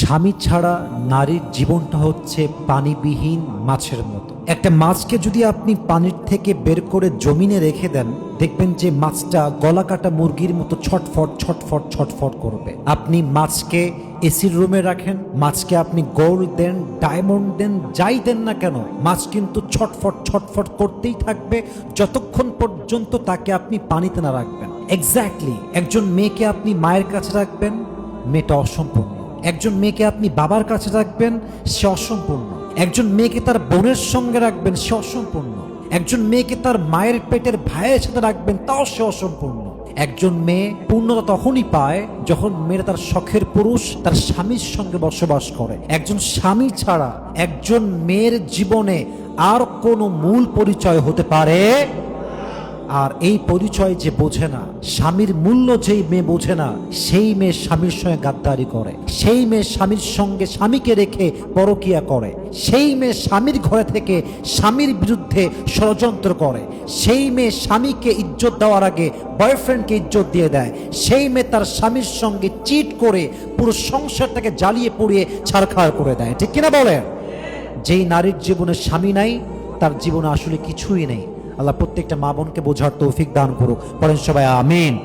স্বামী ছাড়া নারীর জীবনটা হচ্ছে পানিবিহীন মাছের মতো। একটা মাছকে যদি আপনি পানির থেকে বের করে জমিনে রেখে দেন, দেখবেন যে মাছটা গলাকাটা মুরগির মতো ছটফট ছটফট ছটফট করবে। আপনি মাছকে এসির রুমে রাখেন, মাছকে আপনি গোল্ড দেন, ডায়মন্ড দেন, যাই দেন না কেন, মাছ কিন্তু ছটফট ছটফট করতেই থাকবে যতক্ষণ পর্যন্ত তাকে আপনি পানিতে না রাখবেন। এক্স্যাক্টলি, একজন মেয়েকে আপনি মায়ের কাছে রাখবেন, মেয়েটা অসম্পূর্ণ। একজন মেয়েকে আপনি বাবার কাছে রাখবেন, সে অসম্পূর্ণ। একজন মেয়েকে তার বোনের সঙ্গে রাখবেন, সে অসম্পূর্ণ। একজন মেয়েকে তার মায়ের পেটের ভাইয়ের সাথে রাখবেন, তাও সে অসম্পূর্ণ। একজন মেয়ে পূর্ণতা তখনই পায় যখন মেয়েরা তার শখের পুরুষ তার স্বামীর সঙ্গে বসবাস করে। একজন স্বামী ছাড়া একজন মেয়ের জীবনে আর কোনো মূল পরিচয় হতে পারে। আর এই পরিচয় যে বোঝে না, স্বামীর মূল্য যেই মেয়ে বোঝে না, সেই মেয়ে স্বামীর সঙ্গে গাদ্দারি করে, সেই মেয়ে স্বামীর সঙ্গে স্বামীকে রেখে পরকিয়া করে, সেই মেয়ে স্বামীর ঘরে থেকে স্বামীর বিরুদ্ধে ষড়যন্ত্র করে, সেই মেয়ে স্বামীকে ইজ্জত দেওয়ার আগে বয়ফ্রেন্ডকে ইজ্জত দিয়ে দেয়, সেই মেয়ে তার স্বামীর সঙ্গে চিট করে পুরো সংসারটাকে জ্বালিয়ে পুড়িয়ে ছারখার করে দেয়। ঠিক কিনা বলেন? যেই নারীর জীবনে স্বামী নাই, তার জীবনে আসলে কিছুই নেই। আল্লাহ প্রত্যেকটা মা বোনকে বোঝার তৌফিক দান করুক। পড়েন সবাই আমিন।